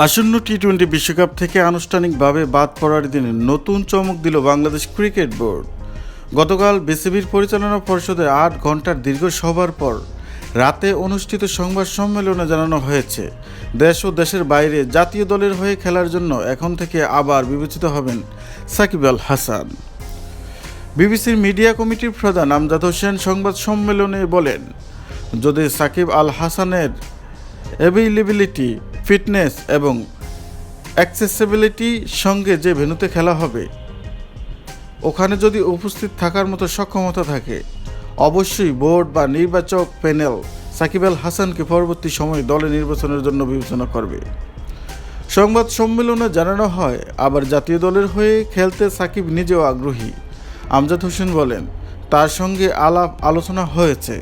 আসন্ন টি-20 বিশ্বকাপ থেকে আনুষ্ঠানিকভাবে বাদ পড়ার দিনে নতুন চমক দিল বাংলাদেশ ক্রিকেট বোর্ড। গতকাল বিসিবির পরিচালনা পর্ষদের ৮ ঘন্টার দীর্ঘ সভার পর রাতে অনুষ্ঠিত সংবাদ সম্মেলনে জানানো হয়েছে, দেশ ও দেশের বাইরে জাতীয় দলের হয়ে খেলার জন্য এখন থেকে আবার বিবেচিত হবেন সাকিব আল হাসান। বিবিসির মিডিয়া কমিটির প্রধান আমজাদ হোসেন সংবাদ সম্মেলনে বলেন, যদি সাকিব আল হাসানের অ্যাভেইলেবিলিটি, ফিটনেস এবং অ্যাক্সেসিবিলিটির সঙ্গে যে ভেন্যুতে খেলা হবে ওখানে যদি উপস্থিত থাকার মতো সক্ষমতা থাকে, অবশ্যই বোর্ড বা নির্বাচক প্যানেল সাকিব আল হাসানকে পরবর্তী সময়ে দলে নির্বাচনের জন্য বিবেচনা করবে। সংবাদ সম্মেলনে জানানো হয়, আবার জাতীয় দলের হয়ে খেলতে সাকিব নিজেও আগ্রহী। আমজাদ হোসেন বলেন, তার সঙ্গে আলোচনা হয়েছে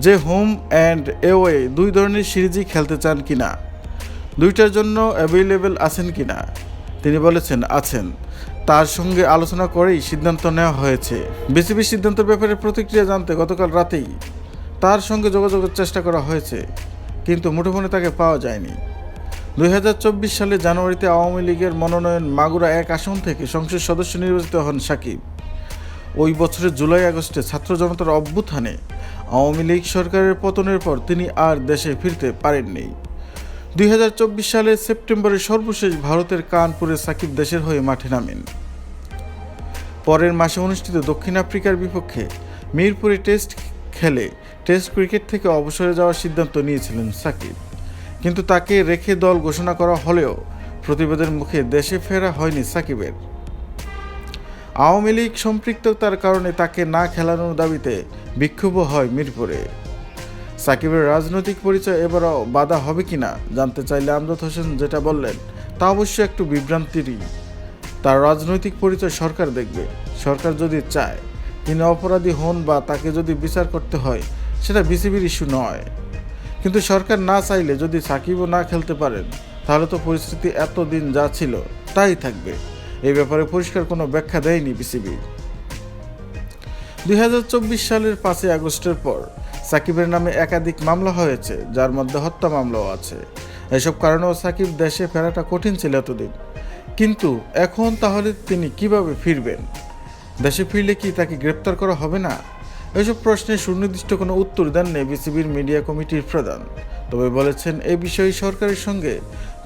যে হোম অ্যান্ড অ্যাওয়ে দুই ধরনের সিরিজই খেলতে চান কিনা, দুইটার জন্য অ্যাভেলেবেল আছেন কিনা। তিনি বলেছেন আছেন, তার সঙ্গে আলোচনা করেই সিদ্ধান্ত নেওয়া হয়েছে। বিসিবির সিদ্ধান্তের ব্যাপারে প্রতিক্রিয়া জানতে গতকাল রাতেই তার সঙ্গে যোগাযোগের চেষ্টা করা হয়েছে, কিন্তু মুঠোফোনে তাকে পাওয়া যায়নি। 2024 সালের জানুয়ারিতে আওয়ামী লীগের মনোনয়ন মাগুরা 1 আসন থেকে সংসদ সদস্য নির্বাচিত হন সাকিব। ওই বছরের জুলাই আগস্টে ছাত্র জনতার অভ্যুত্থানে আওয়ামী লীগ সরকারের পতনের পর তিনি আর দেশে ফিরতে পারেননি। 2024 সালের সেপ্টেম্বরে সর্বশেষ ভারতের কানপুরে সাকিব দেশের হয়ে মাঠে নামেন। পরের মাসে অনুষ্ঠিত দক্ষিণ আফ্রিকার বিপক্ষে মিরপুরে টেস্ট খেলে টেস্ট ক্রিকেট থেকে অবসরে যাওয়ার সিদ্ধান্ত নিয়েছিলেন সাকিব, কিন্তু তাকে রেখে দল ঘোষণা করা হলেও প্রতিবাদের মুখে দেশে ফেরা হয়নি সাকিবের। আওয়ামী লীগ সম্পৃক্ততার কারণে তাকে না খেলানোর দাবিতে বিক্ষোভ হয় মিরপুরে। সাকিবের রাজনৈতিক পরিচয় এবারও বাধা হবে কিনা জানতে চাইলে আমজাদ হোসেন যেটা বললেন তা অবশ্য একটু বিভ্রান্তিরই। তার রাজনৈতিক পরিচয় সরকার দেখবে। সরকার যদি চায় তিনি অপরাধী হন বা তাকে যদি বিচার করতে হয়, সেটা বিসিবির ইস্যু নয়। কিন্তু সরকার না চাইলে যদি সাকিবও না খেলতে পারেন, তাহলে তো পরিস্থিতি এতদিন যা ছিল তাই থাকবে। এই ব্যাপারে পরিষ্কার কোনো ব্যাখ্যা দেয়নি বিসিবি। 2024 সালের 5 আগস্টের পর সাকিবের নামে একাধিক মামলা হয়েছে, যার মধ্যে হত্যা মামলাও আছে। এসব কারণেও সাকিব দেশে ফেরাটা কঠিন ছিল এতদিন। কিন্তু এখন তাহলে তিনি কিভাবে ফিরবেন? দেশে ফিরলে কি তাকে গ্রেপ্তার করা হবে না? এসব প্রশ্নের সুনির্দিষ্ট কোনো উত্তর দেননি বিসিবির মিডিয়া কমিটির প্রধান। তবে বলেছেন, এই বিষয়ে সরকারের সঙ্গে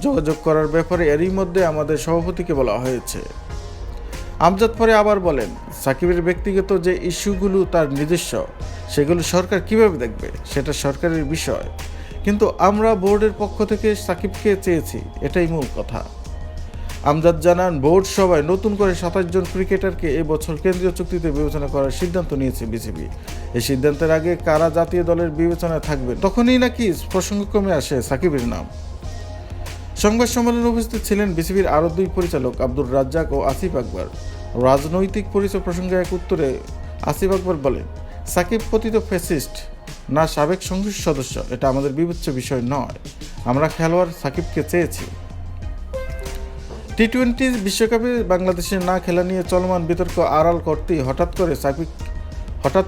যোগাযোগ করার ব্যাপারে এরই মধ্যে আমাদের সভাপতিকে বলা হয়েছে। আমজাদ পরে আবার বলেন, সাকিবের ব্যক্তিগত যে ইস্যুগুলো তার নিজস্ব, সেগুলো সরকার কিভাবে দেখবে সেটা সরকারের বিষয়, কিন্তু আমরা বোর্ডের পক্ষ থেকে সাকিবকে চেয়েছি, এটাই মূল কথা। আমজাদ জানান, বোর্ড সভায় নতুন করে 27 জন ক্রিকেটারকে এবছর কেন্দ্রীয় চুক্তিতে বিবেচনা করার সিদ্ধান্ত নিয়েছে বিসিবি। এই সিদ্ধান্তের আগে কারা জাতীয় দলের বিবেচনায় থাকবেন তখনই নাকি প্রসঙ্গক্রমে আসে সাকিবের নাম। সংবাদ সম্মেলনে উপস্থিত ছিলেন বিসিবির আরও 2 পরিচালক আব্দুর রাজ্জাক ও আসিফ আকবর। রাজনৈতিক পরিচয় প্রসঙ্গে এক উত্তরে আসিফ আকবর বলেন, সাকিব পতিত ফ্যাসিস্ট না সাবেক সংসদ সদস্য, এটা আমাদের বিবেচ্য বিষয় নয়। আমরা খেলোয়াড় সাকিবকে চেয়েছি। টি-20 বিশ্বকাপে বাংলাদেশের না খেলা নিয়ে চলমান বিতর্ক আড়াল করতেই হঠাৎ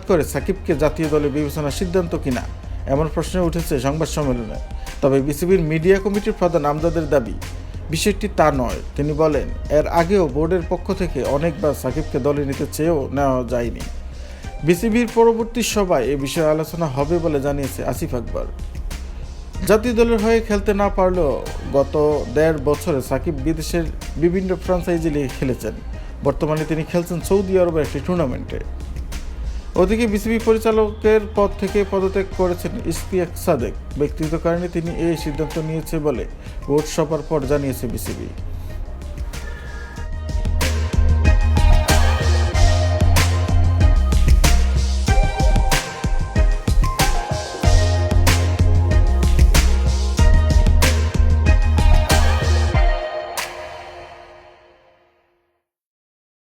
করে সাকিবকে জাতীয় দলে বিবেচনার সিদ্ধান্ত কিনা এমন প্রশ্ন উঠেছে সংবাদ সম্মেলনে। তবে বিসিবির মিডিয়া কমিটির প্রধান আমজাদের দাবি, বিষয়টি তা নয়। তিনি বলেন, এর আগেও বোর্ডের পক্ষ থেকে অনেকবার সাকিবকে দলে নিতে চেয়েও নেওয়া যায়নি। বিসিবির পরবর্তী সভায় এ বিষয়ে আলোচনা হবে বলে জানিয়েছে আসিফ আকবর। জাতীয় দলের হয়ে খেলতে না পারলেও গত 1.5 বছরে সাকিব বিদেশের বিভিন্ন ফ্র্যাঞ্চাইজি লিগে খেলেছেন। বর্তমানে তিনি খেলছেন সৌদি আরবের একটি টুর্নামেন্টে। ওদিকে বিসিবি পরিচালকের পদ থেকে পদত্যাগ করেছেন ইশতিয়াক সাদেক। ব্যক্তিগত কারণে তিনি এই সিদ্ধান্ত নিয়েছে বলে বোর্ড সভার পর জানিয়েছে বিসিবি।